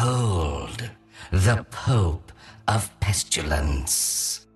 Behold, the Pope of Pestilence.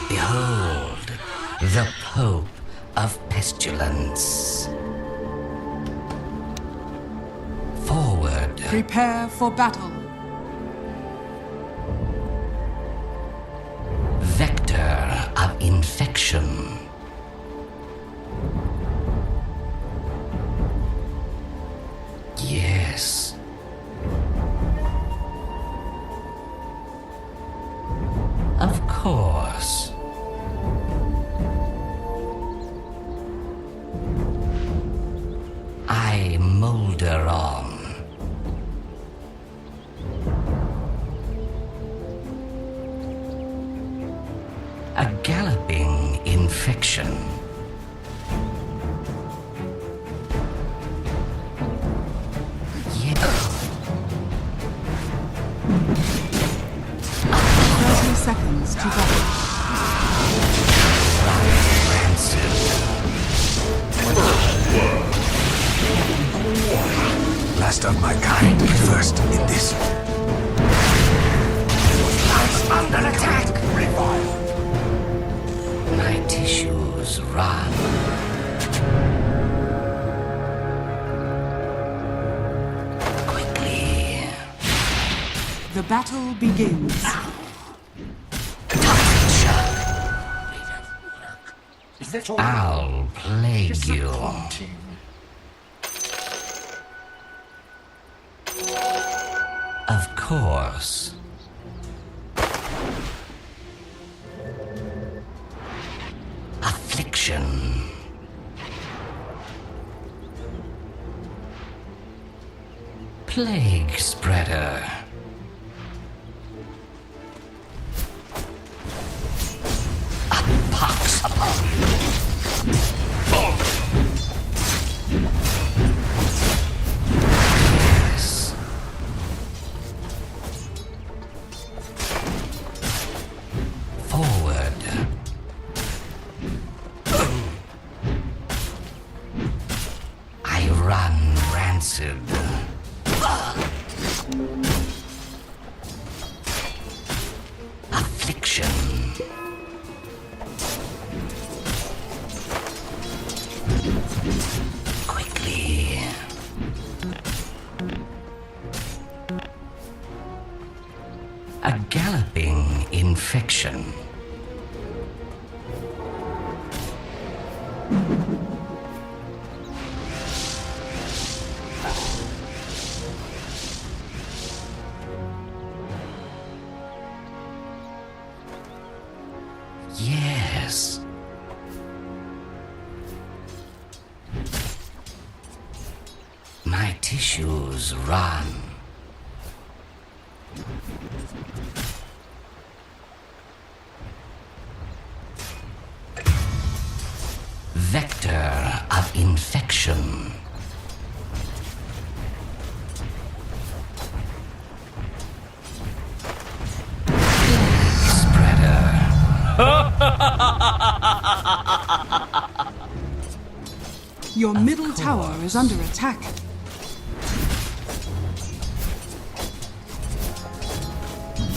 Behold, the Pope of Pestilence. Forward. Prepare for battle. Vector of infection. Yes. Of course. I molder on. A galloping infection. Yeah. 30 seconds to battle. Last of my kind, first in this. Life under attack! My tissues run. Quickly. The battle begins. I'll plague you. Of course. Affliction. Plague spreader. A pox upon you. acid. Affliction. Quickly. A galloping infection. Yes. My tissues run. Vector of infection. Plague spreader. Your middle tower is under attack.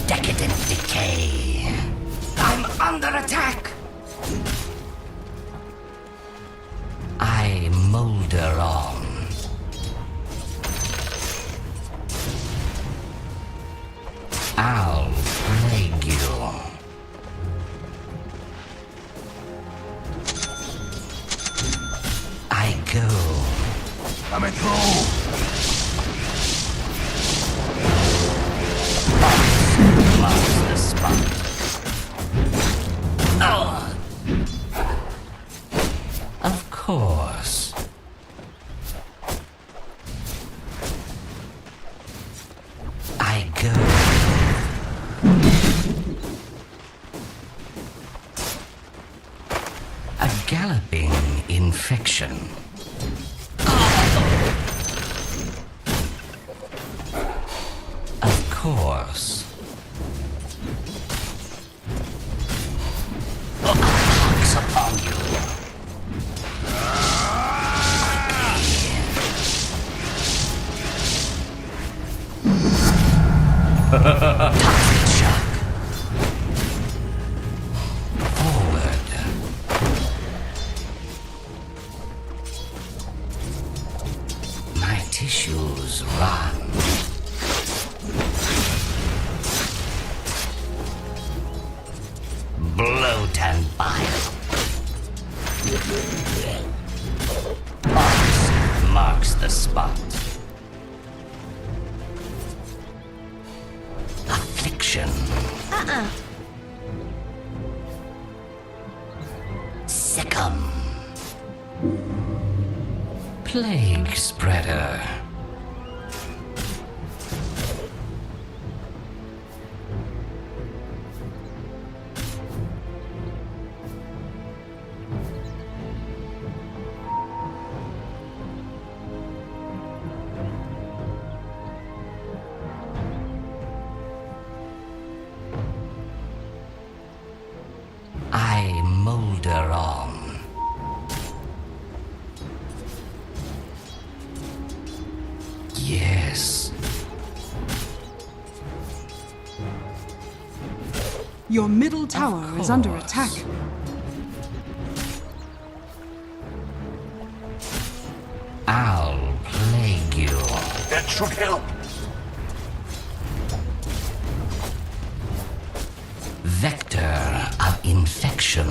Decadent decay. I'm under attack. I molder on. I'll plague you. I go. Coming through. Marks the spot. Oh. Of course. I go. A galloping infection. Of course. Pox upon you. Toxic shock. Forward. My tissues run. Bloat and bile. Pox marks the spot. Affliction. Siccum. Plague spreader. I molder on. Yes. Your middle tower is under course. attack. I'll plague you. That should help. Vector of infection.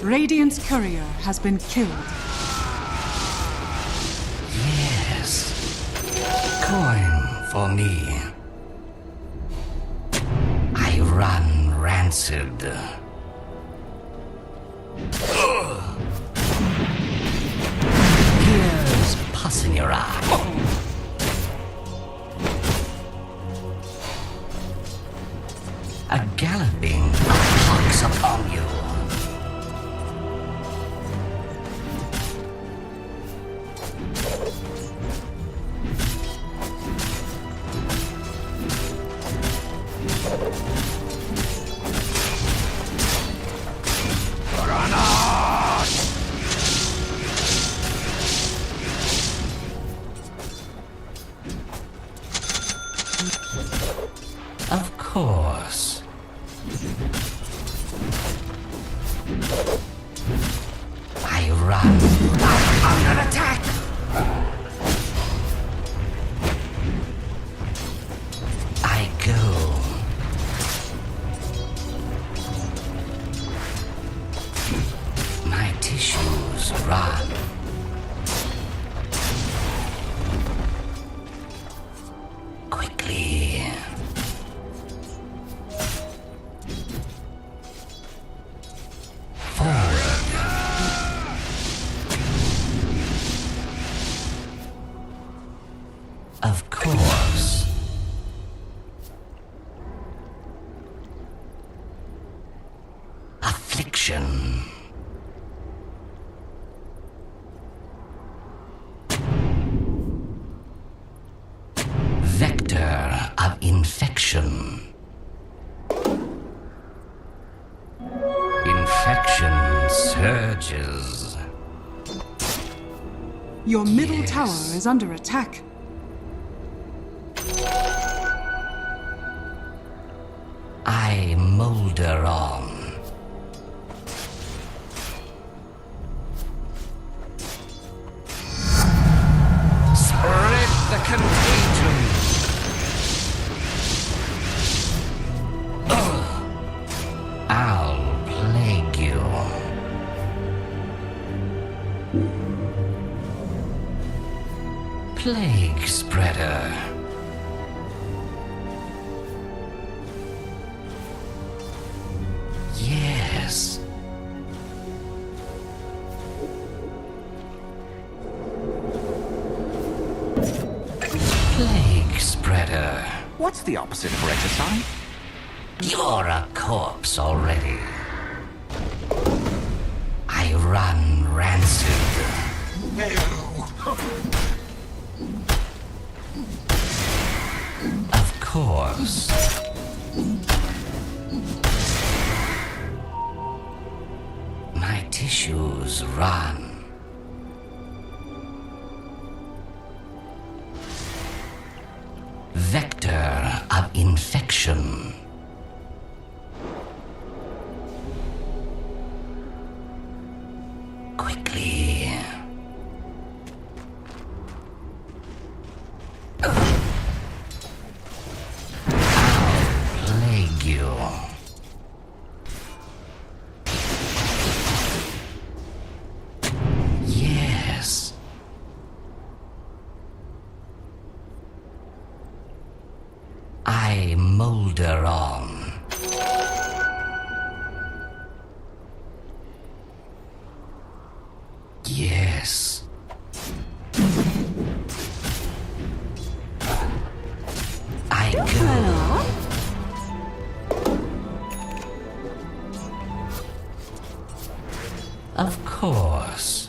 Radiant's courier has been killed. Yes. Coin for me. I run rancid. Here's pus in your eye. A galloping pox upon you. Of course. I run. I'm under attack. I go. My tissues run. Quickly. Of course. Affliction. Vector of infection. Infection surges. Your middle Yes. tower is under attack. I molder on. Spread the contagion. I'll plague you. Plague spreader. Yes. Plague spreader. What's the opposite of regicide? You're a corpse already. I run rancid. Of course. My tissues run. Vector of infection. Quickly. I'll plague you. Yes. I molder on. Yes. I go. Of course.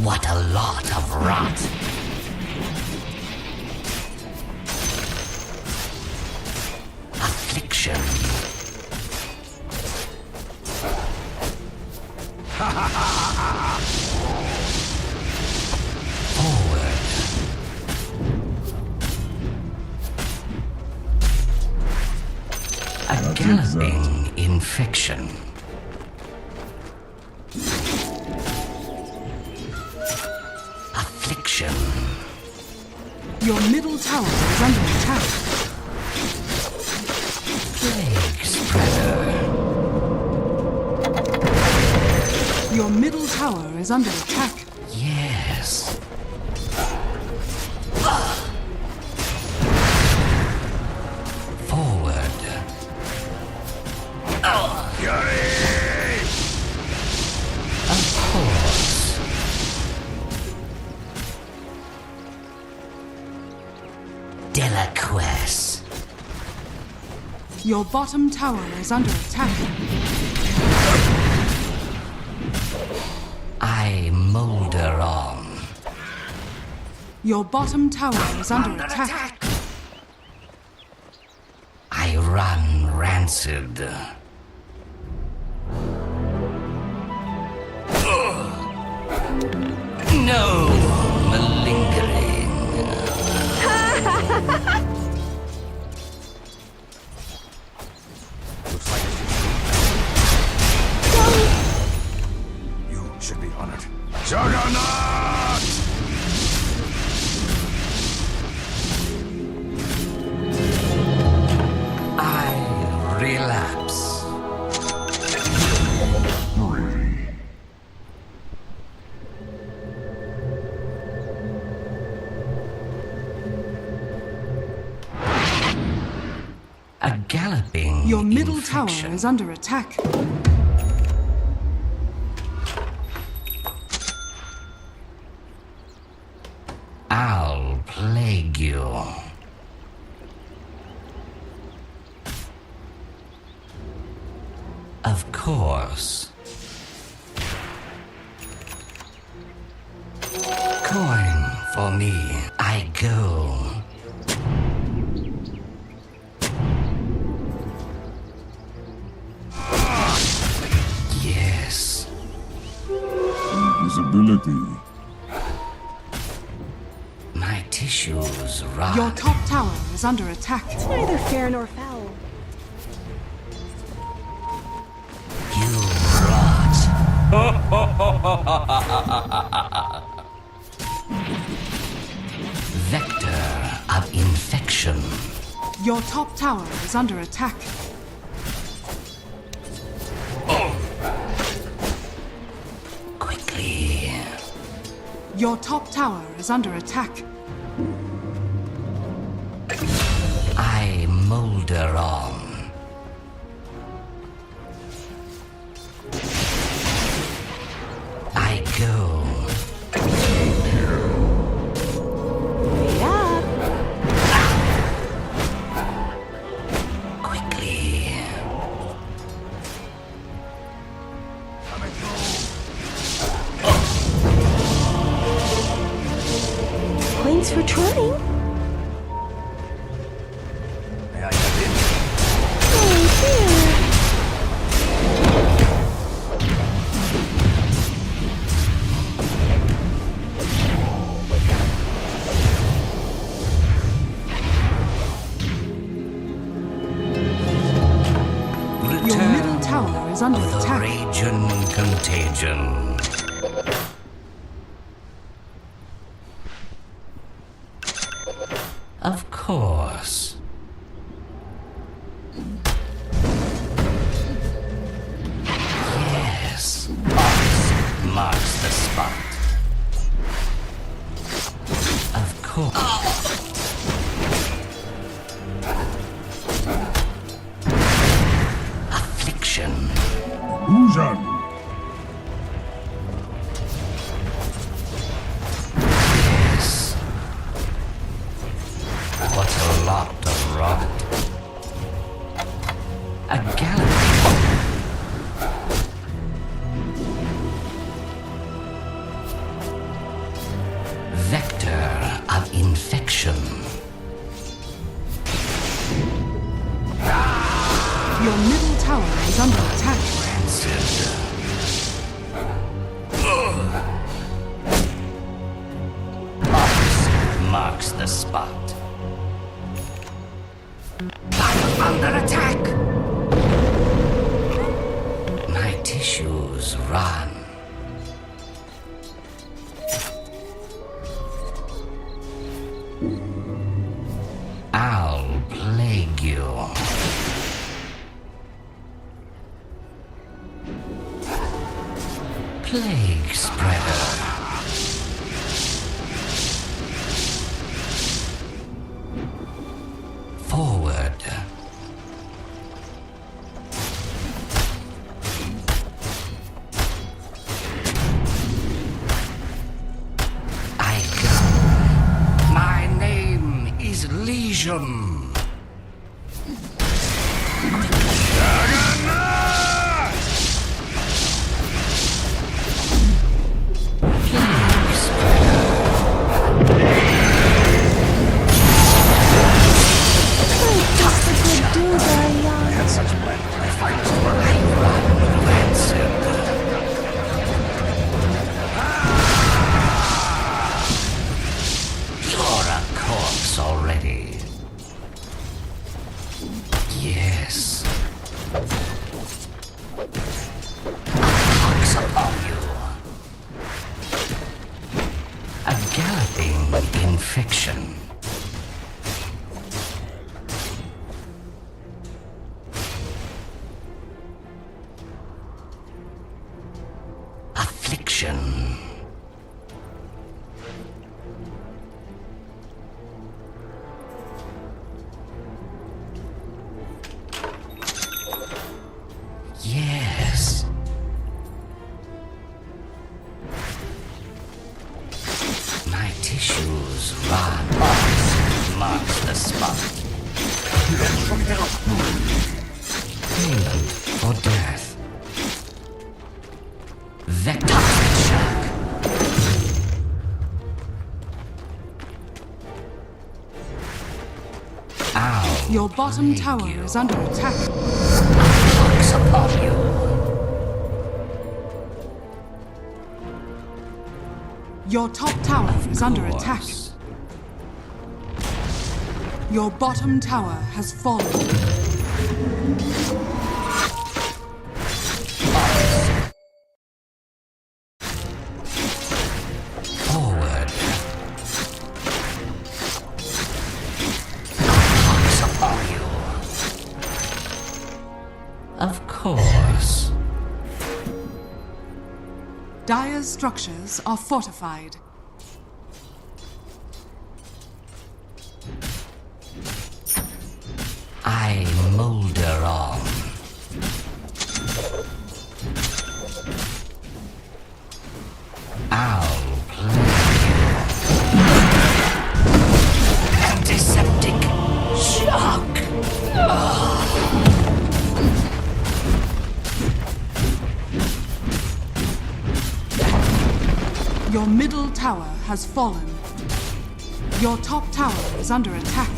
What a lot of rot. Affliction. Forward. A galloping infection. Affliction. Your middle tower is under attack. Your middle tower is under attack. Yes. Forward. Fury! Of course. Delaquest. Your bottom tower is under attack. I molder on. Your bottom tower is under attack. I run rancid. No malingering. Looks like you should be honored. Juggernaut! I relapse. A galloping Your middle infection. tower is under attack. I'll plague you. Of course. Coin for me. I go. Yes. Visibility. My tissues rot. Your top tower is under attack. It's neither fair nor foul. You rot. Vector of infection. Your top tower is under attack. Quickly. Your top tower is under attack. I molder on. I go. Wait up. Quickly. Coming through. Points for trying. May I get in? Oh, dear. Your Return middle tower is under of the attack. Raging Contagion. Of course. Yes. Ox marks the spot. Of course. Affliction. Illusion. Yes. What a lot of rot. A galloping. Vector of infection. Your middle tower is under attack. Rancid. Ox marks the spot. I'm under attack. My tissues run. I'll plague you. Plague spreader. Forward. I go. My name is Legion. Already. Yes. Pox upon you. A galloping infection. Affliction. Yes. My tissues run. Marks the spot. Payment for death. Vector shock. Ow. Your bottom tower is under attack. Pox upon you. Your top tower is under attack. Your bottom tower has fallen. Forward. Pox upon you. Of course. Dire's structures are fortified. I molder on. I'll play you. Antiseptic shock. Your middle tower has fallen. Your top tower is under attack.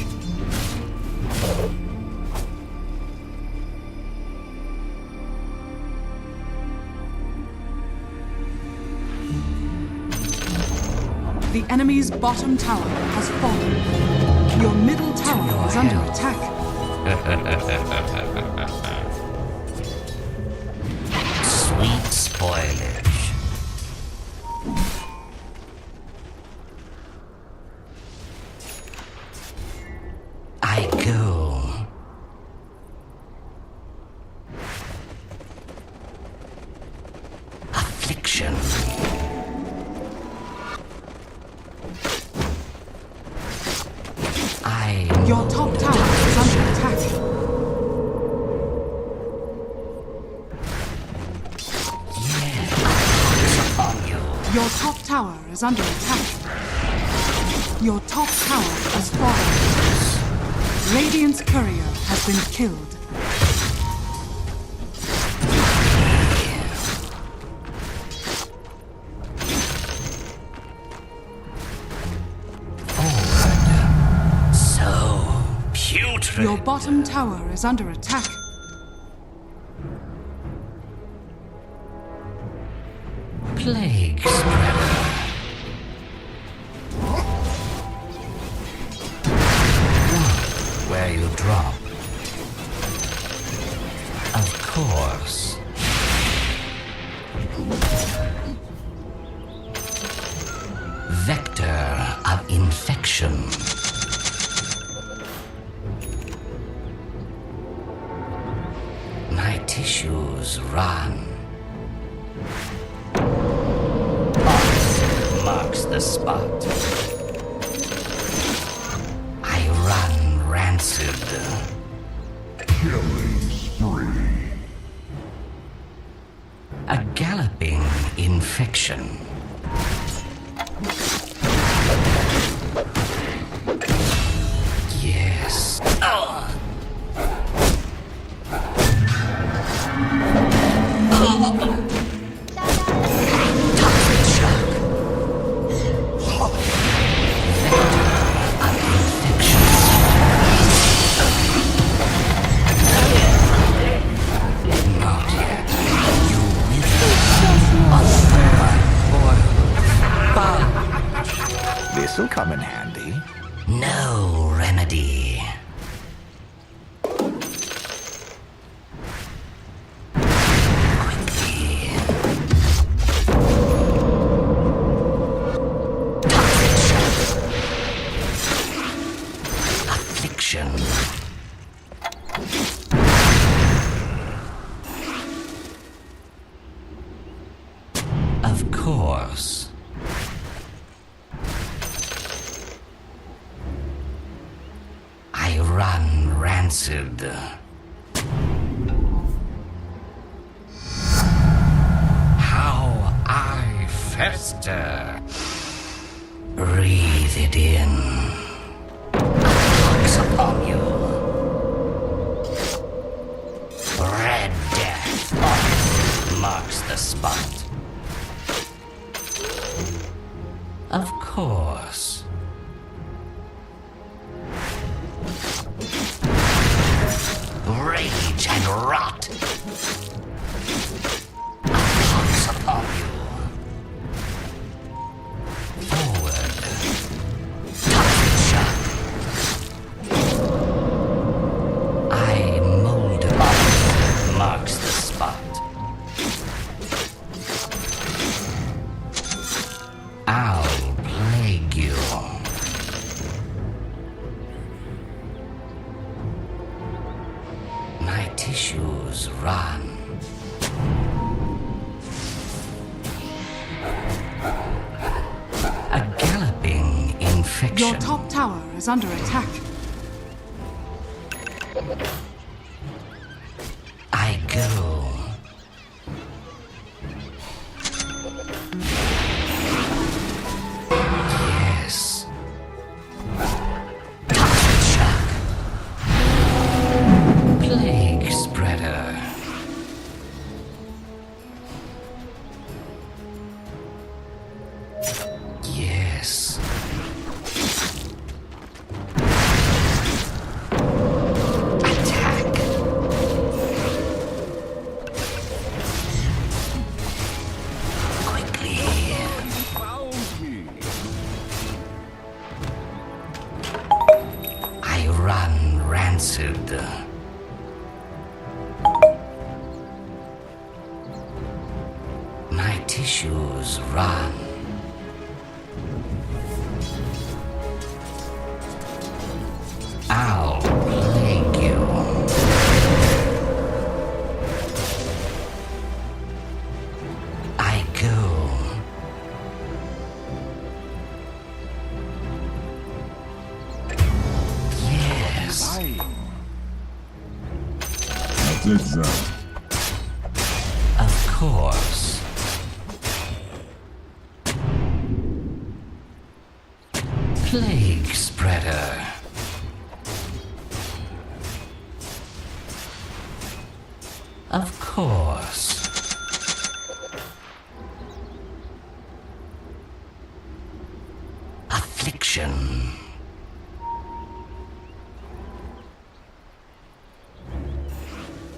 The enemy's bottom tower has fallen. Your middle tower is under attack. Sweet spoilage. I go. Affliction. Your top tower is under attack. Your top tower is under attack. Your top tower has fallen. Radiant's courier has been killed. Your bottom tower is under attack. Plague spreader. Where you drop. Of course. Vector of infection. My tissues run. marks the spot. I run rancid. Killing spree. A galloping infection. Yes. Toxic shock. Vector of infection. Not yet. You will This'll come in handy. no remedy. Quickly. Toxic shock. Affliction. Of course. I run rancid. How I fester. Breathe it in. Pox upon you. Red death marks the spot. Of course. Rage and rot. Pox upon you. Forward. Toxic shock. I mold up. Marks the spot. I'll plague you. My tissues run. A galloping infection. Your top tower is under attack. I go. Yes. Toxic shock. Plague spreader. Yes. Attack. Quickly. I run rancid. My tissues run. I'll plague you. I go. Yes. That's it, son. Of course. Plague spreader. Of course. Affliction.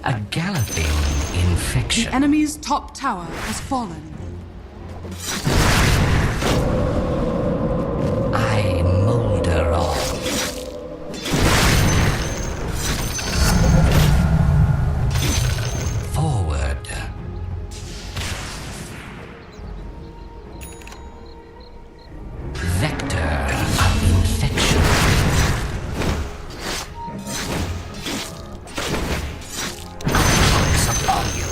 A galloping The infection. enemy's top tower has fallen. I molder on. Forward. Vector of infection. A pox upon you.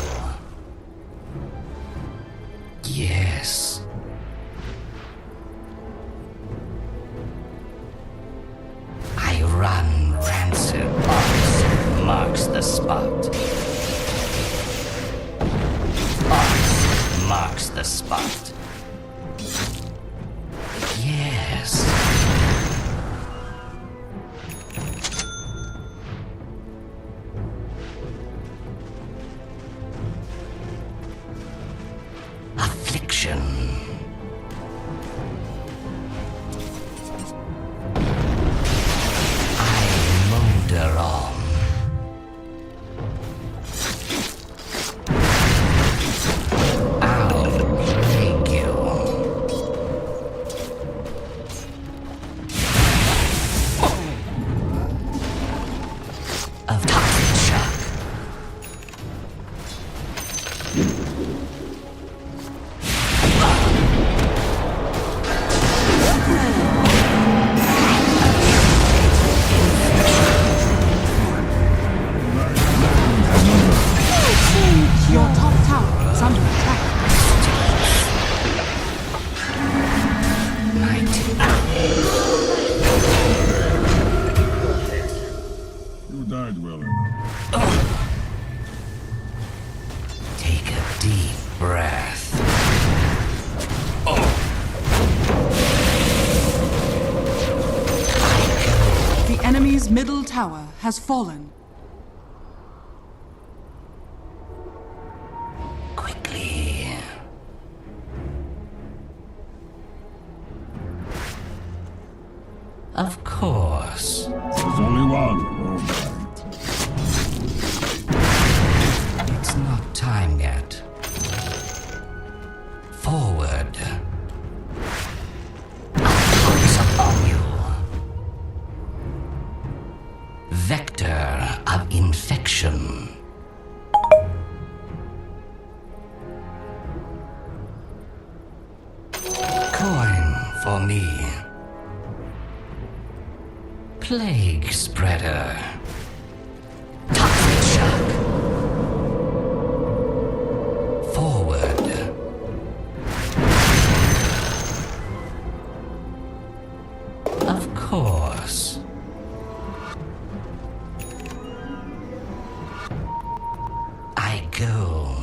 Yes. run rancid. Ox marks the spot. Ox marks the spot. Yes. Affliction. I molder on. I'll plague you. Of toxic shock. Your top tower is under attack. You died well enough. Take a deep breath. The enemy's middle tower has fallen. Quickly. Of course. There's only one. All right. It's not time yet. Forward. I'll focus upon you. Vector of infection. Coin for me. Plague spreader. Toxic shock. Forward. Of course. I go.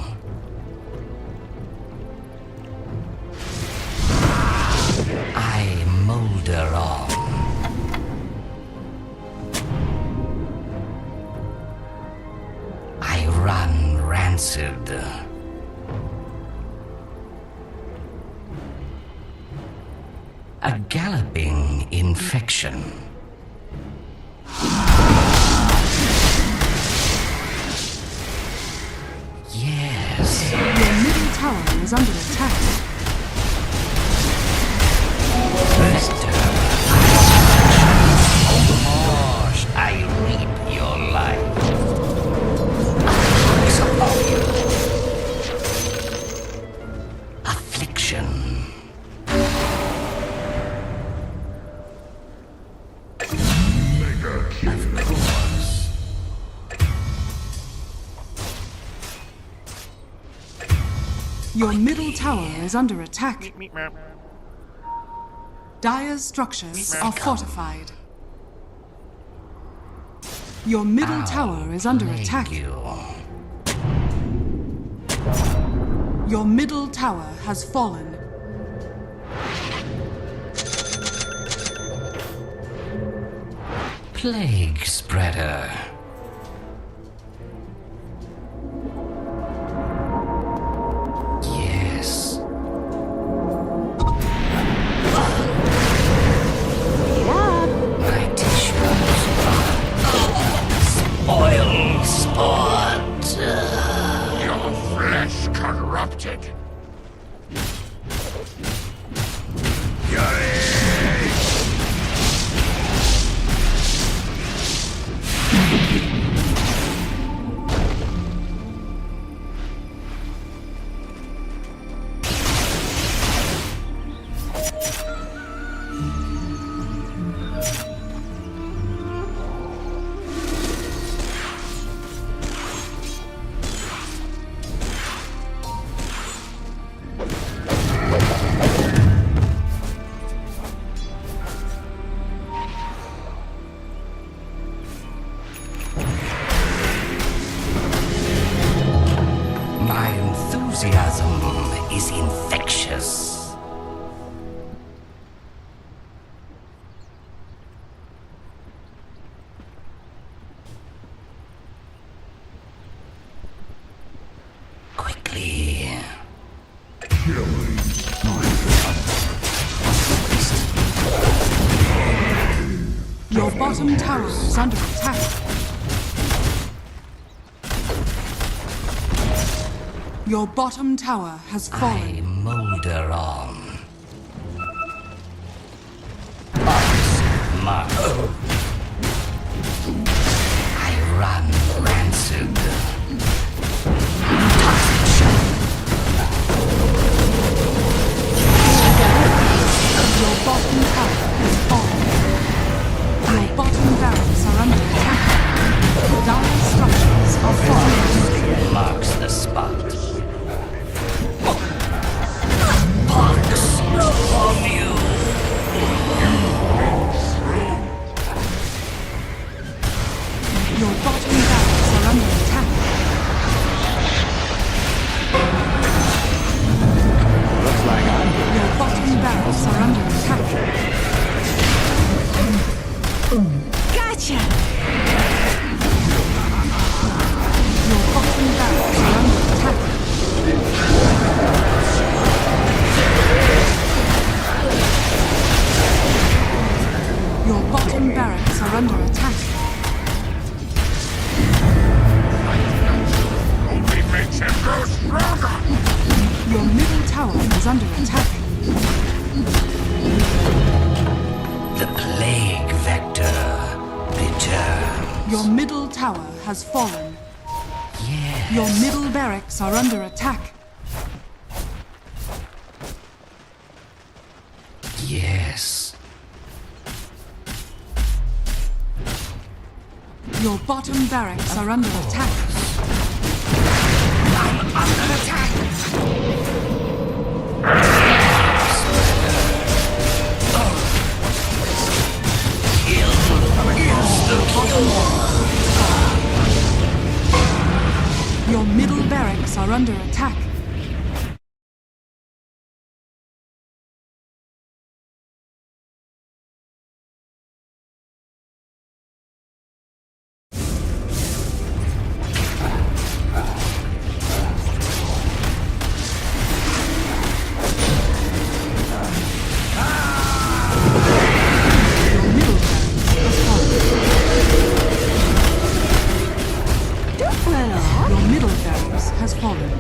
I molder on. I run rancid. A galloping infection. Yes. Your middle tower is under attack. Vector. Gosh, I reap your life. I'll focus upon you. Affliction. Mega kill. Of course. Your middle tower is under attack. Dire's structures are fortified. Your middle tower is under Plague attack. you. Your middle tower has fallen. Plague spreader. Yes. Wait up. My tissues are oil spot. Your flesh corrupted. Your bottom tower is under attack. Your bottom tower has I fallen. molder on. Ask Mark. I run rancid. Toxic shock. Your bottom tower has fallen. Your bottom barracks are under attack. Dire structures are falling. Marks the spot. Pox on you. Your bottom barracks are under attack. Looks like I'm good. Your bottom barracks are under attack. Gotcha! Your bottom barracks are under attack. Your bottom barracks are under attack. Only makes him grow stronger. Your middle tower is under attack. The plague vector returns. Your middle tower has fallen. Yes. Your middle barracks are under attack. Yes. Your bottom barracks are under attack. I'm under attack. Your middle barracks are under attack. Your middle barracks has fallen. Don't run off. Your middle barracks has fallen.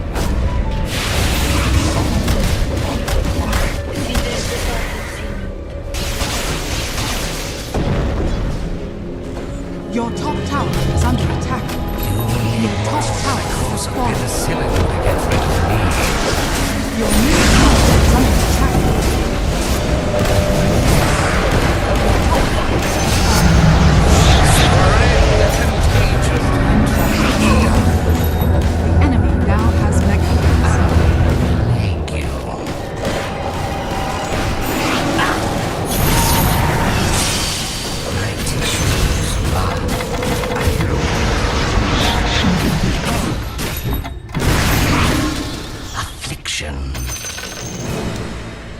Your top tower is under attack. Your top tower has fallen. Penicillin to get rid of me. Your middle tower is under attack. The enemy now has mega. Thank you. My tissues rot. Affliction.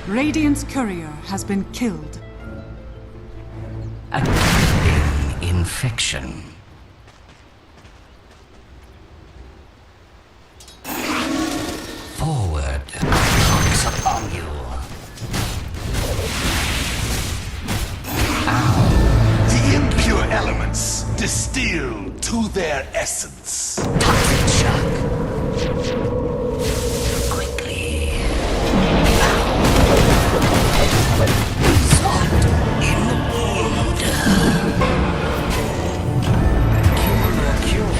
Radiant's courier has been killed. A killing infection. Forward, pox upon you. The impure elements distilled to their essence. Toxic shock. Quickly. Salt in the wound. Cure.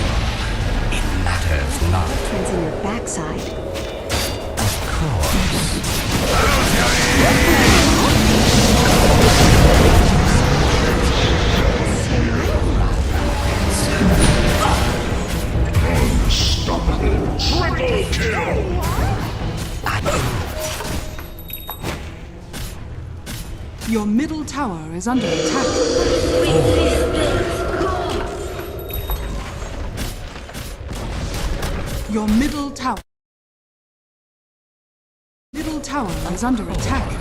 It matters not, Friends in your backside. of course. Unstoppable. Triple kill. Your middle tower is under attack. Your middle tower. Middle tower is under attack.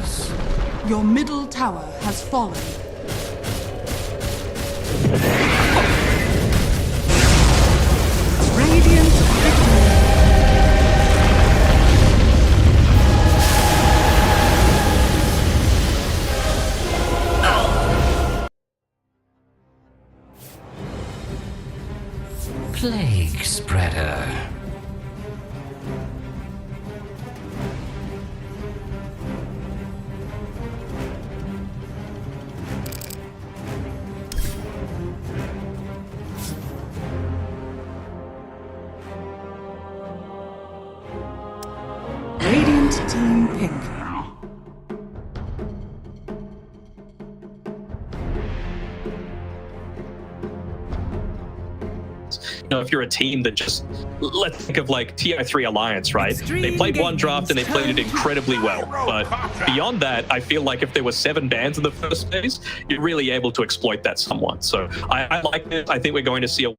Your middle tower has fallen. Radiant victory. plague spreader. Radiant team pick. You know, if you're a team that just, let's think of like TI3 Alliance, right? They played one draft and they played it incredibly well. But beyond that, I feel like if there were 7 bans in the first phase, you're really able to exploit that somewhat. So I like this. I think we're going to see a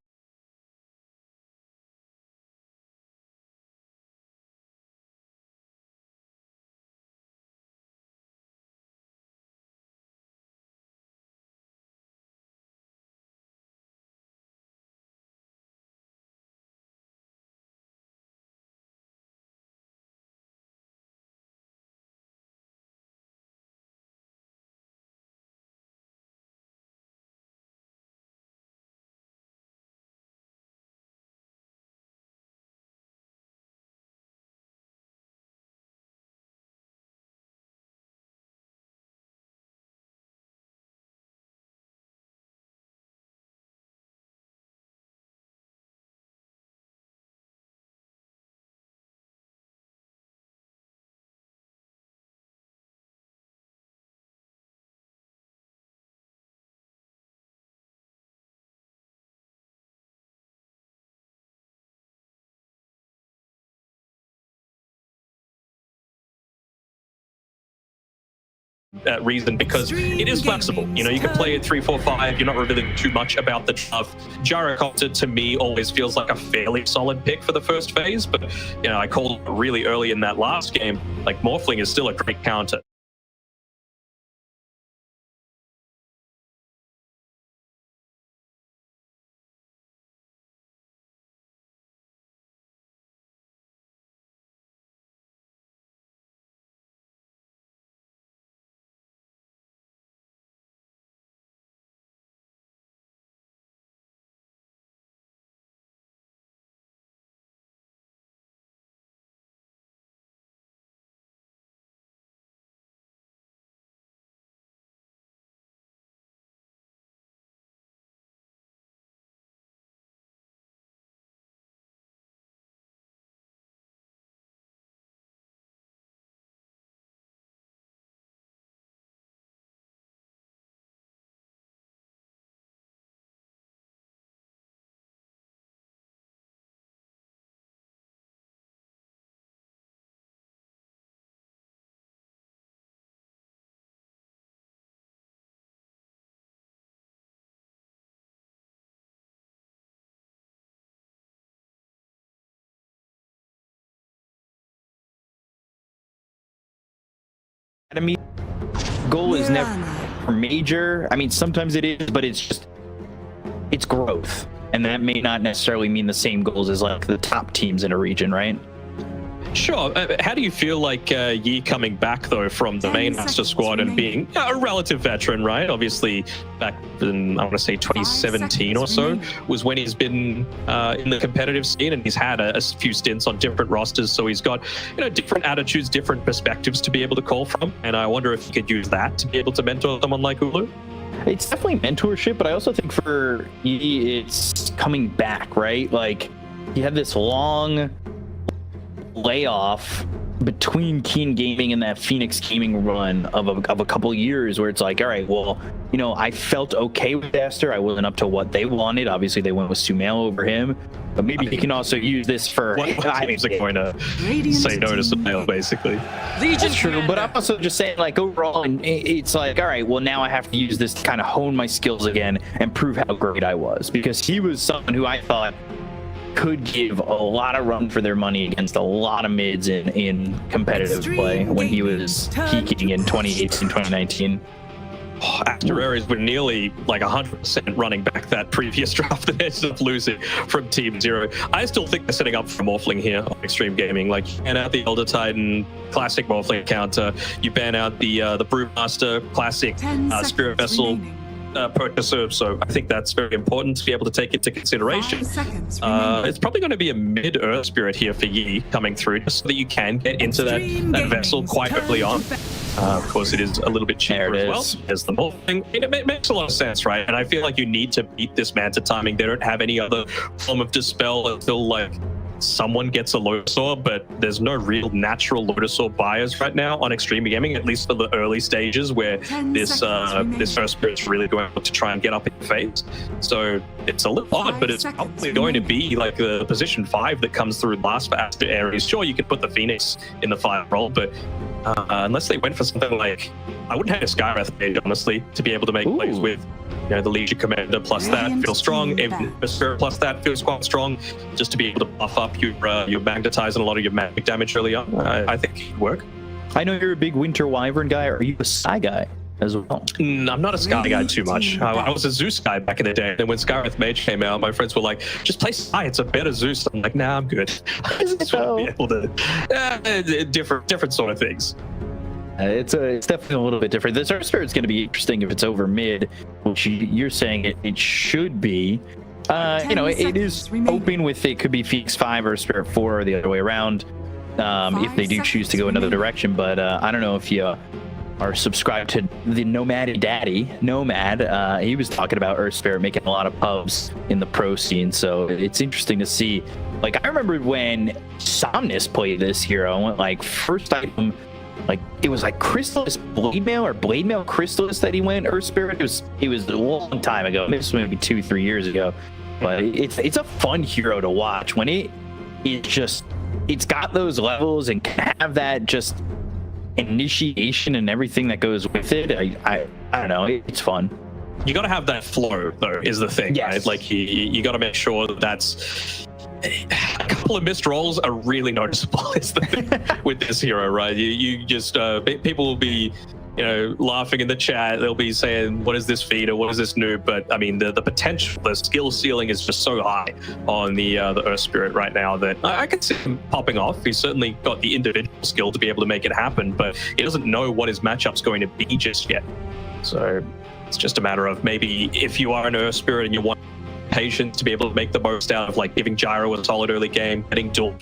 reason, because it is flexible. You know, you can play it 3, 4, 5. You're not revealing too much about the draft. Gyrocopter to me always feels like a fairly solid pick for the first phase, but you know, I called it really early in that last game. Like, Morphling is still a great counter. Academy goal is never major. I mean, sometimes it is, but it's growth, and that may not necessarily mean the same goals as like the top teams in a region, right? Sure. How do you feel like Yi coming back, though, from the main master squad and being a relative veteran, right? Obviously, back in, I want to say 2017 or so, was when he's been in the competitive scene, and he's had a few stints on different rosters. So he's got, you know, different attitudes, different perspectives to be able to call from. And I wonder if he could use that to be able to mentor someone like Ulu. It's definitely mentorship, but I also think for Yi, it's coming back, right? Like, he had this long layoff between Keen Gaming and that Phoenix Gaming run of a couple years where it's like, all right, well, you know, I felt okay with Aster. I wasn't up to what they wanted. Obviously, they went with Sumail over him, but maybe he can also use this for. What teams are going to say no to Sumail, basically? That's true, but I'm also just saying, like, overall, and it's like, all right, well, now I have to use this to kind of hone my skills again and prove how great I was, because he was someone who I thought could give a lot of run for their money against a lot of mids in competitive play when he was peaking in 2018, 2019. Aster Ares were nearly like 100% running back that previous draft that ended up losing from Team Zero. I still think they're setting up for Morphling here on Extreme Gaming. Like, you ban out the Elder Titan classic Morphling counter, you ban out the Brewmaster classic Spirit Vessel purchaser, so I think that's very important to be able to take into consideration. 5 seconds remaining. It's probably going to be a mid Earth Spirit here for Yi coming through, just so that you can get into that vessel quite early on. Of course, it is a little bit cheaper as well. There's the more thing. It makes a lot of sense, right? And I feel like you need to beat this Manta timing. They don't have any other form of dispel until like someone gets a Lotusaur, but there's no real natural Lotusaur buyers right now on Extreme Gaming, at least for the early stages where this First Spirit's really going to try and get up in your face. So it's a little odd, but it's probably going to be like the position 5 that comes through last for Astrid Ares. Sure, you could put the Phoenix in the 5 role, but unless they went for something like, I wouldn't have a Skywrath Mage, honestly, to be able to make plays with, you know, the Legion Commander plus that feels strong, a Spirit plus that feels quite strong, just to be able to buff up your Magnetize and a lot of your magic damage early on. I think it could work. I know you're a big Winter Wyvern guy. Are you a Sky guy as well? I'm not a Sky guy too much. I was a Zeus guy back in the day. And when Skywrath Mage came out, my friends were like, just play Sky, it's a better Zeus. I'm like, nah, I'm good. I just want to be able to different sort of things. It's definitely a little bit different. This Earth Spirit's going to be interesting if it's over mid, which you're saying it should be. You know, it is open with, it could be Phoenix 5 or Spirit 4 or the other way around, if they do choose to go another direction. But I don't know if you are subscribed to the Nomad Daddy. Nomad, he was talking about Earth Spirit making a lot of pubs in the pro scene, so it's interesting to see. Like, I remember when Somnus played this hero, and went like first item, like it was like Chrysalis Blade Mail or Blade Mail Chrysalis that he went Earth Spirit. It was a long time ago. This was maybe 2-3 years ago. But it's a fun hero to watch when it's got those levels and can have that just initiation and everything that goes with it. I don't know. It's fun. You got to have that flow, though, is the thing, yes. right? Like you got to make sure that's a couple of missed rolls are really noticeable. Is the thing with this hero, right? You just people will be, you know, laughing in the chat. They'll be saying, "What is this feed or what is this noob?" But I mean, the potential, the skill ceiling is just so high on the Earth Spirit right now that I can see him popping off. He's certainly got the individual skill to be able to make it happen, but he doesn't know what his matchup's going to be just yet. So it's just a matter of maybe if you are an Earth Spirit and you want patience to be able to make the most out of like giving Gyro a solid early game, getting dual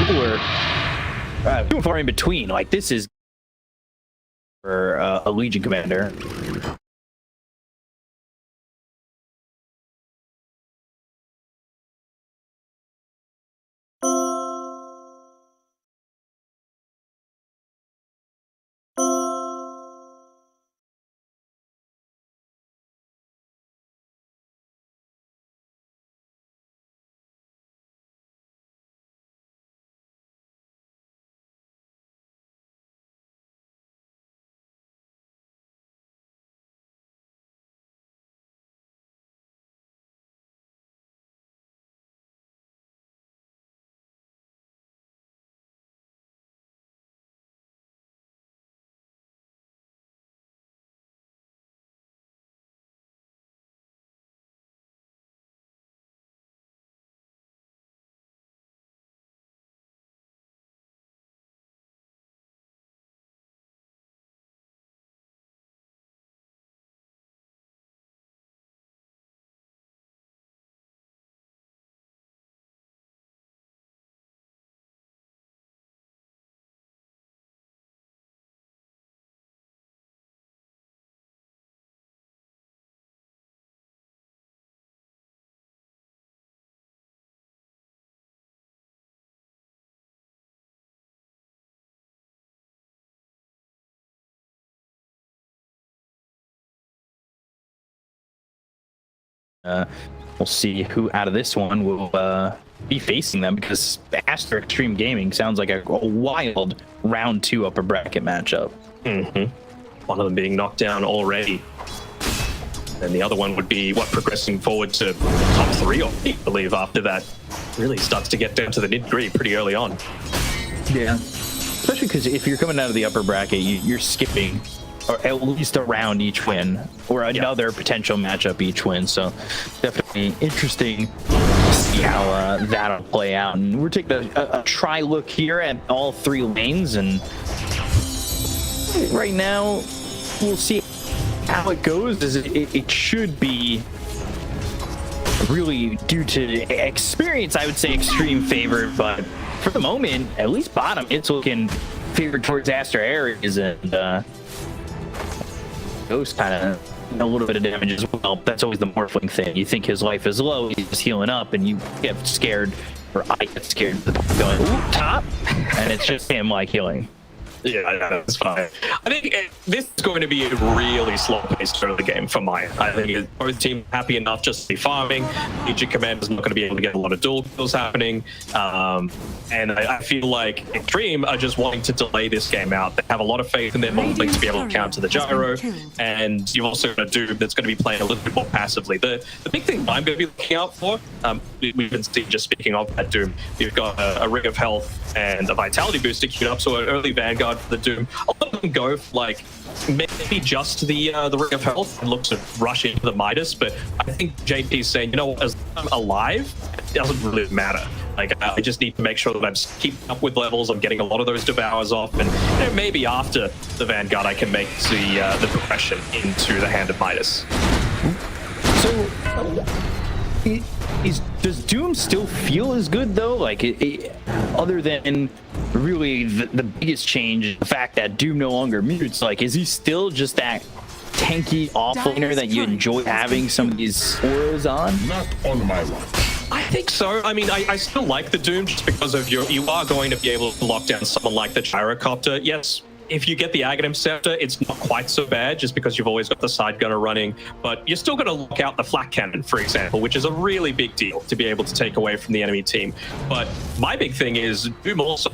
or far in between. Like, this is for a Legion commander. We'll see who out of this one will be facing them, because Aster Extreme Gaming sounds like a wild round 2 upper bracket matchup. One of them being knocked down already. And the other one would be, progressing forward to top 3, I believe, after that. Really starts to get down to the nitty-gritty pretty early on. Yeah. Especially because if you're coming out of the upper bracket, you're skipping or at least a round each win, or another potential matchup each win. So definitely interesting to see how that'll play out. And we're taking a try look here at all 3 lanes, and right now we'll see how it goes. It should be really, due to experience, I would say Extreme favored, but for the moment, at least bottom, it's looking favored towards Aster Ares, and Ghost kind of a little bit of damage as well. That's always the Morphling thing. You think his life is low, he's healing up, and you get scared, or I get scared, going, ooh, top, and it's just him like healing. Yeah, that's fine. I think this is going to be a really slow-paced early game for Maya. I think both teams happy enough just to be farming. Legion Commander's not going to be able to get a lot of dual kills happening. And I feel like Extreme are just wanting to delay this game out. They have a lot of faith in their Morphling to be able to counter the gyro. And you've also got a Doom that's going to be playing a little bit more passively. The big thing I'm going to be looking out for, we've been seeing, just speaking of that Doom, you've got a Ring of Health and a Vitality booster queued up, so an early Vanguard for the Doom. A lot of them go for like maybe just the Ring of Health and look to rush into the Midas, but I think JP's saying, you know what, as long as I'm alive, it doesn't really matter. Like, I just need to make sure that I'm keeping up with levels. I'm getting a lot of those devours off, and maybe after the Vanguard I can make the progression into the Hand of Midas. So does Doom still feel as good though? Like, other than really the biggest change, the fact that Doom no longer mutes, like, is he still just that tanky offlaner that you enjoy having some of these auras on? Not on my watch. I think so. I mean, I still like the Doom just because of you are going to be able to lock down someone like the Gyrocopter. Yes, if you get the Aghanim Scepter, it's not quite so bad just because you've always got the side gunner running, but you're still going to lock out the flak cannon, for example, which is a really big deal to be able to take away from the enemy team. But my big thing is Doom also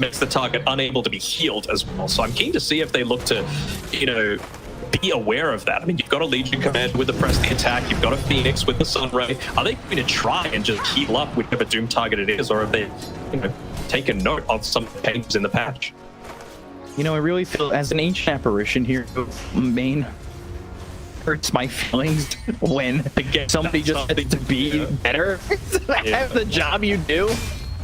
makes the target unable to be healed as well. So I'm keen to see if they look to, be aware of that. I mean, you've got a Legion Commander with the Press the Attack, you've got a Phoenix with the Sunray. Are they going to try and just heal up whichever Doom target it is, or have they, taken note of some changes in the patch? I really feel, as an ancient apparition here, main hurts my feelings when somebody just gets to be better, have the job you do.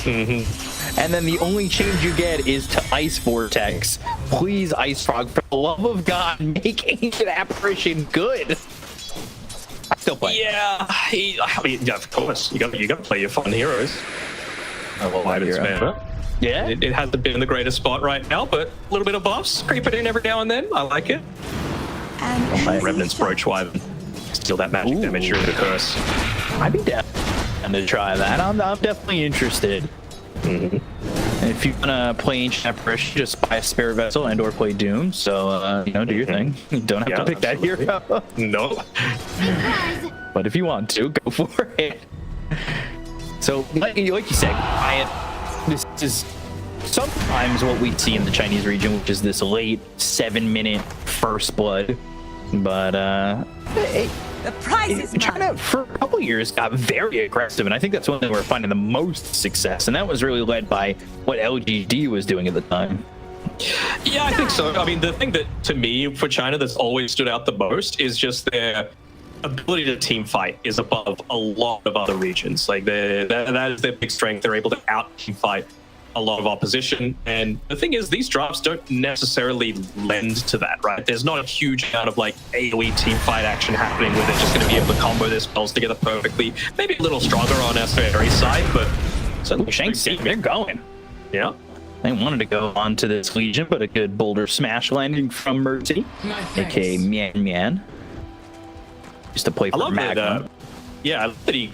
And then the only change you get is to Ice Vortex. Please, Ice Frog, for the love of God, make Ancient Apparition good. I still play. Yeah, of course. You got to play your fun heroes. Light is better. Yeah. It hasn't been in the greatest spot right now, but a little bit of buffs, creep it in every now and then. I like it. And Revenant's Brooch Wyvern. Steal that magic damage through the curse. I'd be down to try that. I'm definitely interested. And if you want to play Ancient Apparition, just buy a Spirit Vessel and or play Doom. So, do your thing. You don't have to pick that hero. No. But if you want to, go for it. So, like you said, this is sometimes what we see in the Chinese region, which is this late 7-minute first blood. But the prize is China, for a couple of years, got very aggressive, and I think that's when they were finding the most success, and that was really led by what LGD was doing at the time. Yeah, I think so. I mean, the thing that, to me, for China, that's always stood out the most is just their ability to team fight is above a lot of other regions. Like, that is their big strength. They're able to out-team fight a lot of opposition. And the thing is, these drafts don't necessarily lend to that, right? There's not a huge amount of like AoE team fight action happening where they're just going to be able to combo their spells together perfectly. Maybe a little stronger on SFARE's side, but certainly Shanxi, they're going. Yeah. They wanted to go on to this Legion, but a good boulder smash landing from Mercy, aka Mian Mian. Just to play for Magma. I love that he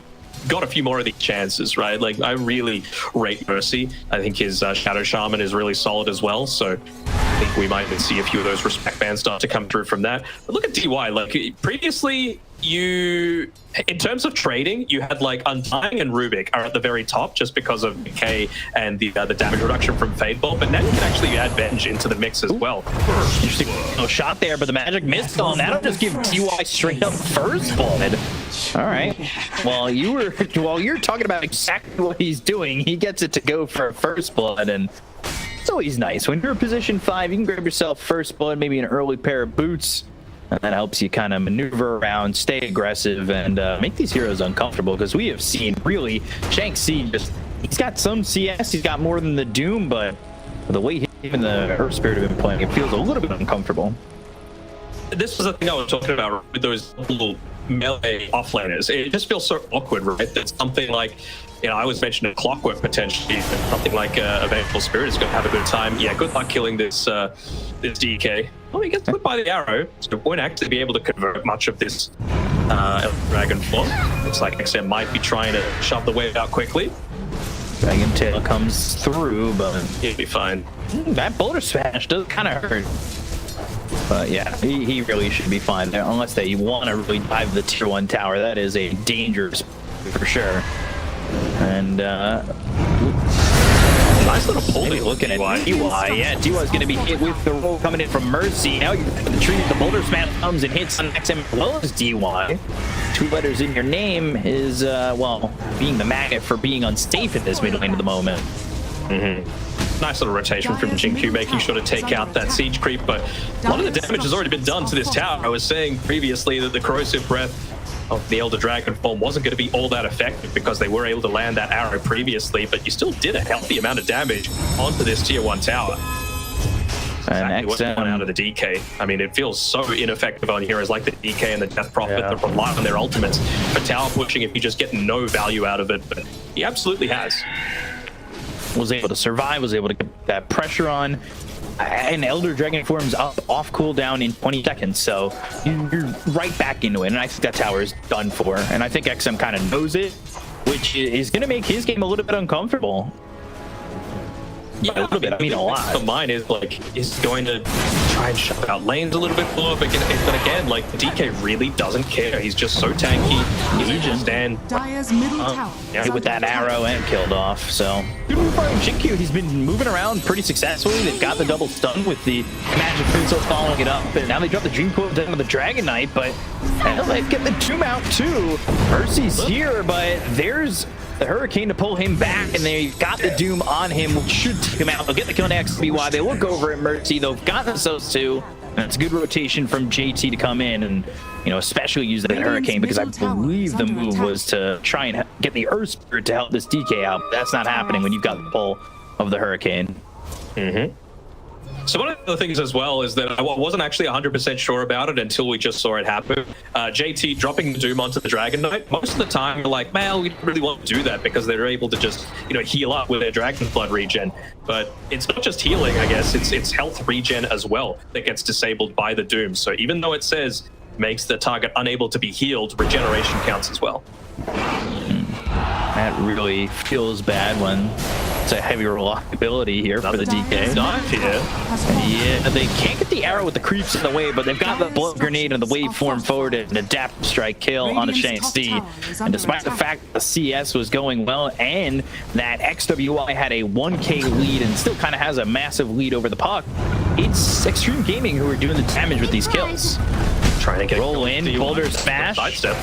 got a few more of these chances, right? Like, I really rate Mercy. I think his Shadow Shaman is really solid as well, so I think we might even see a few of those respect bands start to come through from that. But look at DY, like, previously, in terms of trading, you had like Undying and Rubik are at the very top just because of decay and the damage reduction from Fade Ball, but now you can actually add Venge into the mix as well. Interesting shot there, but the magic missed on. That'll just give DY straight up first blood. All right. While you're talking about exactly what he's doing, he gets it to go for a first blood, and it's always nice. When you're in position 5, you can grab yourself first blood, maybe an early pair of boots. And that helps you kind of maneuver around, stay aggressive, and make these heroes uncomfortable. Because we have seen, really, Shanxi he's got some CS, he's got more than the Doom, but the way him and the Earth Spirit have been playing, it feels a little bit uncomfortable. This was the thing I was talking about with those little melee offlaners. It just feels so awkward, right? That something like, I was mentioning Clockwork potentially, but something like a Vengeful Spirit is going to have a good time. Yeah, good luck killing this DK. Well, he gets put by the arrow, so won't actually be able to convert much of this Dragon Form. Looks like XM might be trying to shove the wave out quickly. Dragon Tail comes through, but he'll be fine. That boulder smash does kind of hurt. But yeah, he really should be fine there, unless they want to really dive the tier 1 tower. That is a dangerous for sure. And nice little pull. Looking at DY. Yeah, DY's going to be hit with the roll coming in from Mercy. Now you're the tree. The boulder smash comes and hits on XM as well as DY. 2 letters in your name is, being the magnet for being unsafe in this mid lane at the moment. Nice little rotation from Jinku, making sure to take out that siege creep, but a lot of the damage has already been done to this tower. I was saying previously that the corrosive breath of the Elder Dragon form wasn't going to be all that effective because they were able to land that arrow previously, but you still did a healthy amount of damage onto this tier 1 tower. Exactly what's going out of the DK. I mean, it feels so ineffective on heroes like the DK and the Death Prophet that rely on their ultimates for tower pushing if you just get no value out of it, but he absolutely has. Was able to survive, was able to get that pressure on, and Elder Dragon forms up off cooldown in 20 seconds, so you're right back into it, and I think that tower is done for, and I think XM kind of knows it, which is going to make his game a little bit uncomfortable. Yeah, a little bit. I mean, a lot. For mine is like, he's going to try and shut out lanes a little bit more, but again, like, DK really doesn't care. He's just so tanky. He just stand Dire's middle tower with that arrow and killed off. So good move by Jinku. He's been moving around pretty successfully. They've got the double stun with the magic Fruitsoul following it up, and now they drop the Dream Coil down with the Dragon Knight. But they get the Tomb out too. Mercy's here, but there's the Hurricane to pull him back, and they got the Doom on him, which should take him out. They'll get the kill next. BY. They look over at Mercy. They've gotten themselves two. And it's a good rotation from JT to come in and, especially use that Hurricane, because I believe the move was to try and get the Earth Spirit to help this DK out. But that's not happening when you've got the pull of the Hurricane. So one of the things as well is that I wasn't actually 100% sure about it until we just saw it happen. JT dropping the Doom onto the Dragon Knight. Most of the time, we're like, man, we don't really want to do that because they're able to just, heal up with their Dragon Blood regen. But it's not just healing, I guess. It's health regen as well that gets disabled by the Doom. So even though it says makes the target unable to be healed, regeneration counts as well. That really feels bad when it's a heavy reliability here for the DK. Dive here. Yeah, they can't get the arrow with the creeps in the way, but they've got the blood grenade and the waveform forward and an adaptive strike kill on a Shang-Chi. And despite the fact that the CS was going well and that XWI had a 1K lead and still kind of has a massive lead over the puck, it's Extreme Gaming who are doing the damage with these kills. Trying to get roll in, boulder smash, sidestep.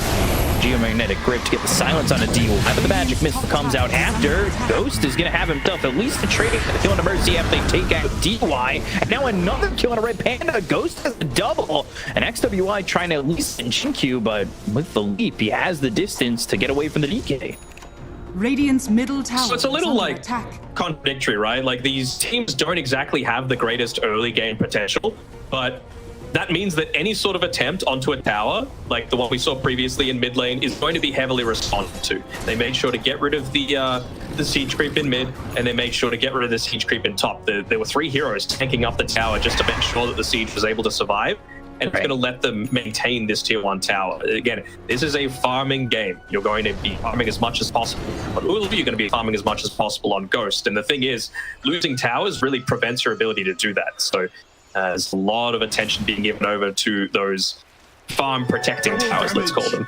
Geomagnetic grip to get the silence on a D1, but the magic missile comes out after. Ghost is going to have himself at least a trade the kill on a Mercy after they take out DY. And now another kill on a Red Panda. Ghost has a double. And XWI trying to at least Shinkyu, but with the leap, he has the distance to get away from the DK. Radiant's middle tower. So it's a little contradictory, right? Like these teams don't exactly have the greatest early game potential, but that means that any sort of attempt onto a tower, like the one we saw previously in mid lane, is going to be heavily responded to. They made sure to get rid of the siege creep in mid, and they made sure to get rid of the siege creep in top. There were 3 heroes tanking up the tower just to make sure that the siege was able to survive, and it's going to let them maintain this tier 1 tower. Again, this is a farming game. You're going to be farming as much as possible. On Ulu, you're going to be farming as much as possible on Ghost. And the thing is, losing towers really prevents your ability to do that. So there's a lot of attention being given over to those farm protecting towers, let's call them.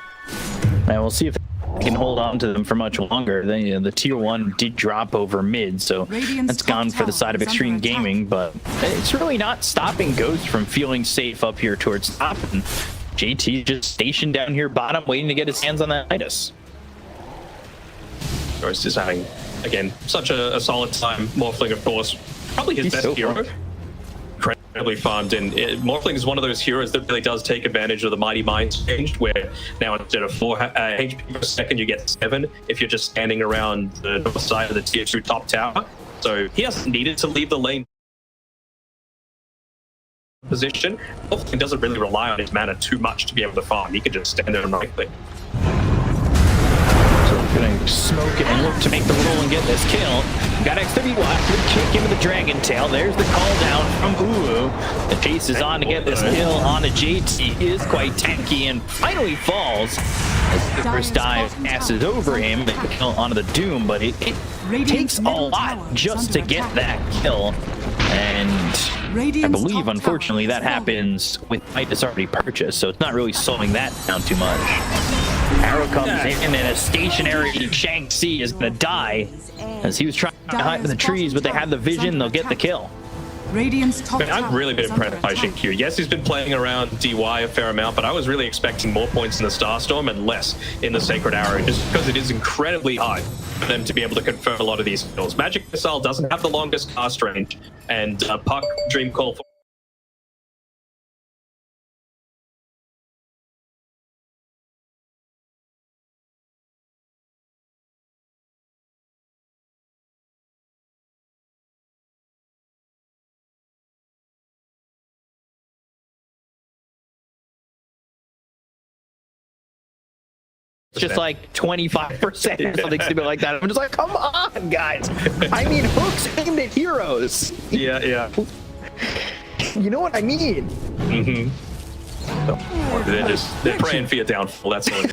And we'll see if they can hold on to them for much longer. The tier 1 did drop over mid, so that's gone for the side of Extreme Gaming, but it's really not stopping Ghost from feeling safe up here towards top. And JT just stationed down here bottom, waiting to get his hands on that Midas. Ghost is having, again, such a solid time. Morphling, of course, probably his best hero. Incredibly farmed, and Morphling is one of those heroes that really does take advantage of the Mighty Minds changed, where now instead of 4 HP per second, you get 7 if you're just standing around the north side of the tier 2 top tower. So he hasn't needed to leave the lane position. Morphling doesn't really rely on his mana too much to be able to farm. He can just stand there and right click. Gonna smoke it and look to make the roll and get this kill. Got XWI, good kick into the Dragon Tail. There's the call down from Ulu. The chase is on to get this kill on a JT. He is quite tanky and finally falls as the first dive passes over him. They kill onto the Doom, but it takes a lot just to get that kill. And I believe, unfortunately, that happens with Midas already purchased, so it's not really slowing that down too much. Arrow comes in, and a stationary Shang-Chi is going to die as he was trying to hide in the trees, but they have the vision, they'll get the kill. I've really been impressed by Shinkyu. Yes, he's been playing around DY a fair amount, but I was really expecting more points in the Starstorm and less in the Sacred Arrow, just because it is incredibly hard for them to be able to confirm a lot of these skills. Magic Missile doesn't have the longest cast range, and Puck, Dream Call, just like 25% or something stupid like that. I'm just like, come on, guys. I mean, hooks aimed at heroes. Yeah. You know what I mean? Mm-hmm. They're praying for your downfall, that's all.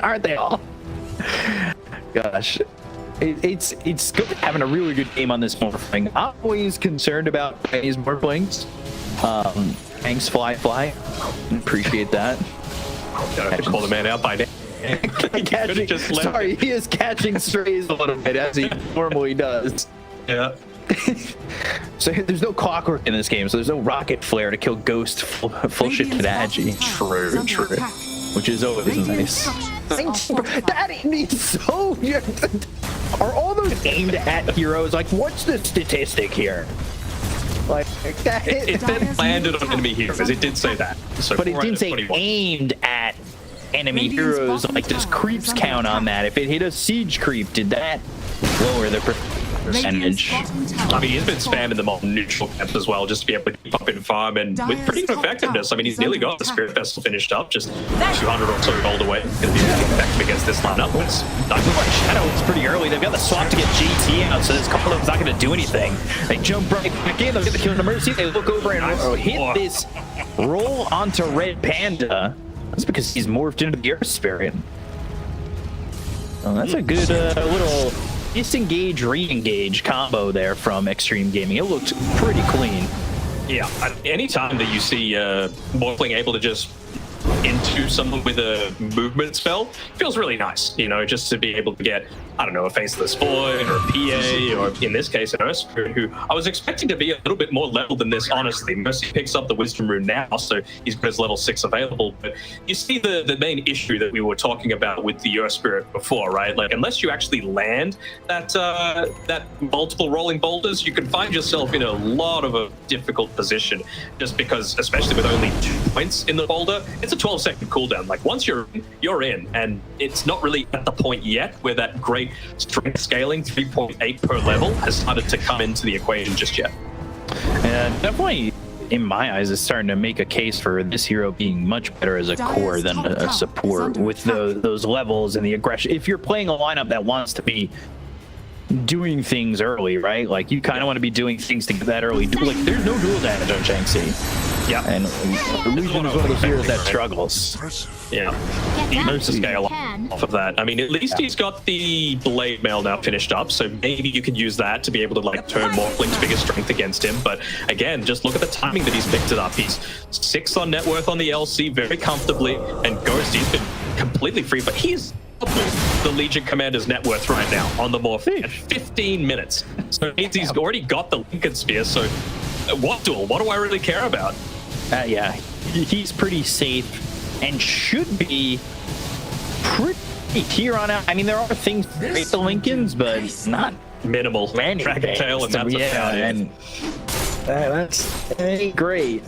Aren't they all? Gosh. It's good having a really good game on this Morphling. I'm always concerned about these Morphlings. Thanks, Fly. Appreciate that. Gotta have to call the man out by name. Sorry, he is catching strays a little bit, as he normally does. Yeah. So there's no clockwork in this game, so there's no rocket flare to kill Ghost full shit to Agi. True. Which is always nice. That is so... Are all those aimed at heroes? Like, what's the statistic here? Like that, it then landed on enemy heroes. It did say that. So but it didn't say 21. Aimed at enemy heroes. Like, does creeps count on that? If it hit a siege creep, did that lower the... percentage. I mean, he's been spamming them on neutral camps as well, just to be able to keep up in farm and with pretty good effectiveness. I mean, he's nearly got the Spirit Vessel finished up, just 200 or so gold away. Going to be effective against this lineup. It's Shadow is pretty early. They've got the swap to get GT out, so this couple of them's not going to do anything. They jump right back in. They'll get the kill on Mercy. They look over and hit this roll onto Red Panda. That's because he's morphed into the Earth Spirit. Oh, that's a good little disengage, re-engage combo there from Extreme Gaming. It looked pretty clean. Yeah, anytime that you see Morphling able to just into someone with a movement spell feels really nice, you know, just to be able to get, I don't know, a Faceless Void or a PA, or in this case, an Earth Spirit, who I was expecting to be a little bit more level than this, honestly. Mercy picks up the Wisdom Rune now, so he's got his level 6 available. But you see the main issue that we were talking about with the Earth Spirit before, right? Like, unless you actually land that multiple rolling boulders, you can find yourself in a lot of a difficult position, just because, especially with only 2 points in the boulder, it's a 12-second cooldown. Like, once you're in, and it's not really at the point yet where that great strength scaling 3.8 per level has started to come into the equation just yet. Definitely, in my eyes, is starting to make a case for this hero being much better as a core than a support with those levels and the aggression. If you're playing a lineup that wants to be doing things early, right? Like, you kind of want to be doing things to get that early. Like, there's no dual damage on Shanxi. Yeah, and Illusion is one of those heroes that struggles. Yeah, he moves to scale off of that. I mean, at least he's got the Blade Mail now finished up, so maybe you can use that to be able to like turn Morphling's biggest strength against him. But again, just look at the timing that he's picked it up. He's 6 on net worth on the LC very comfortably, and Ghost, he's been completely free, but he's the Legion Commander's net worth right now on the Morphling at 15 minutes. So it means he's already got the Lincoln Spear, so what duel? What do I really care about? Yeah, he's pretty safe and should be pretty here on out. I mean, there are things to rate the Lincolns, but not minimal. Dragon Tail, and that's about it. And that ain't great.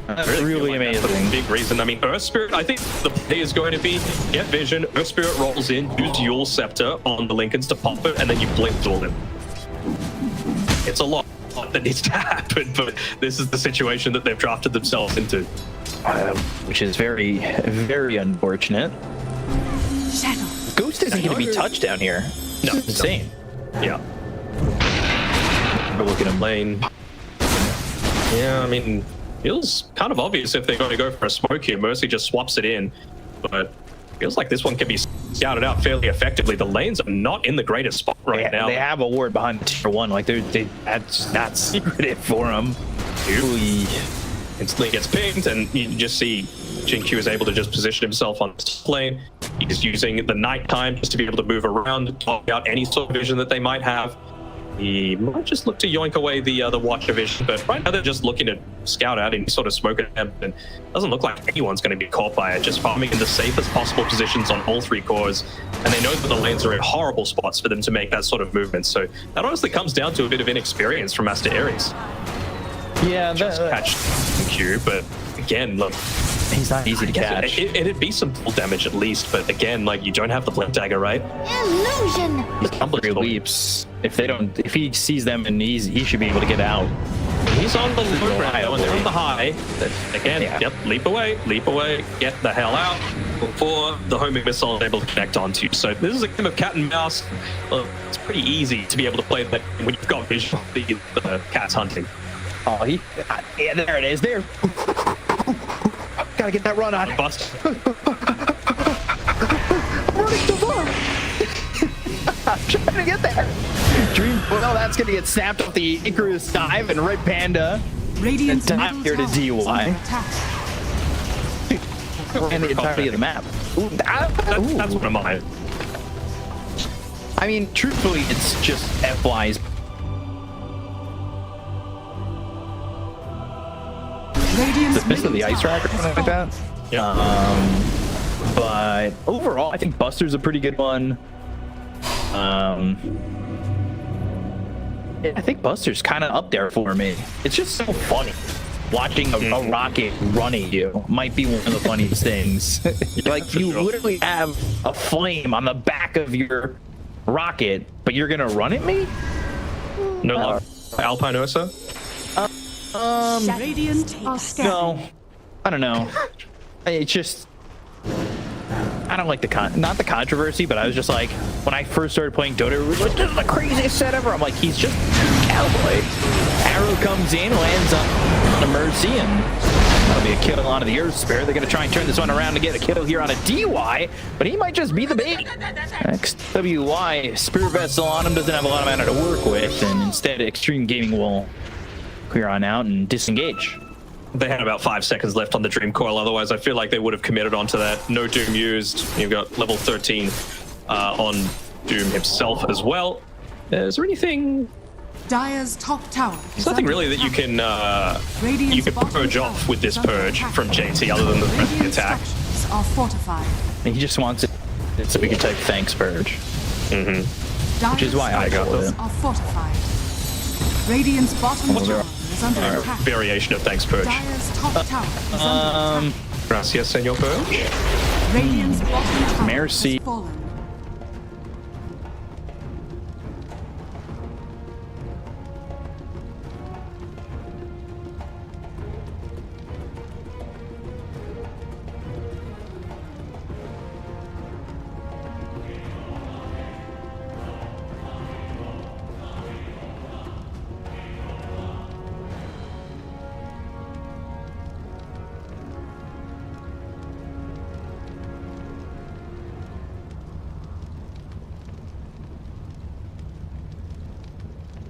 That's really amazing. Big reason. I mean, Earth Spirit, I think the play is going to be get vision, Earth Spirit rolls in, use Dual Scepter on the Lincolns to pop it, and then you blink duel him. It's a lot that needs to happen, but this is the situation that they've drafted themselves into. Which is very, very unfortunate. Shadow. Ghost isn't going to be touched down here. No, it's insane. Yeah. We're looking at lane. Yeah, I mean, feels kind of obvious if they're going to go for a smoke here. Mercy just swaps it in, but feels like this one can be scouted out fairly effectively. The lanes are not in the greatest spot right now. They have a ward behind tier 1. Like, that's not secretive for them. Instantly gets pinged, and you just see Jinq is able to just position himself on this lane. He's using the nighttime just to be able to move around, talk out any sort of vision that they might have. He might just look to yoink away the Watcher vision, but right now they're just looking to scout out any sort of smoke attempt, and it doesn't look like anyone's going to be caught by it. Just farming in the safest possible positions on all 3 cores, and they know that the lanes are in horrible spots for them to make that sort of movement. So that honestly comes down to a bit of inexperience from Master Ares. Yeah, just catch Q, but again, look, he's not easy to catch. It'd be some full damage at least, but again, like, you don't have the Blink Dagger, right? Illusion. He's leaps. If he sees them, and he should be able to get out. He's on the low ground, and they're on the high. Again, yep, leap away, get the hell out before the homing missile is able to connect onto. So this is a game of cat and mouse. Well, it's pretty easy to be able to play that when you've got vision of the cat's hunting. Oh, yeah, there it is. There. Gotta get that run on. Bust. I'm running too far. I'm trying to get there. Dream. Well, that's gonna get snapped off the Icarus dive, and Red Panda. Radiant's dive here to DY. And the entirety of the map. Ooh, that's one of mine. I mean, truthfully, it's just FY's. The miss of the ice rack or something like that. Yeah. But overall, I think Buster's a pretty good one. I think Buster's kind of up there for me. It's just so funny. Watching a rocket run at you might be one of the funniest things. Like, you literally have a flame on the back of your rocket, but you're gonna run at me? No love. Alpine Ursa? Radiant are scanning. No, I don't know. It's just I don't like not the controversy, but I was just like, when I first started playing Dota, it was like, this is the craziest set ever. I'm like, he's just a cowboy. Arrow comes in, lands on a Mercy, and that'll be a kill on the Earth Spirit. They're gonna try and turn this one around to get a kill here on a DY, but he might just be the bait. XWY Spirit Vessel on him doesn't have a lot of mana to work with, and instead Extreme Gaming will clear on out and disengage. They had about 5 seconds left on the Dream Coil, otherwise I feel like they would have committed onto that. No Doom used. You've got level 13 on Doom himself as well. Is there anything... Dire's top tower. There's nothing really that you can purge off with this purge from JT other than the rest of the attack. Are fortified. And he just wants it so we can type thanks purge. Mm-hmm. Which is why I got with it. Are fortified. Radiant's bottom tower is under attack. Variation of thanks purge. Dire's top tower is under attack. Gracias, Senor Purge. Radiant's bottom tower Mercy. has fallen.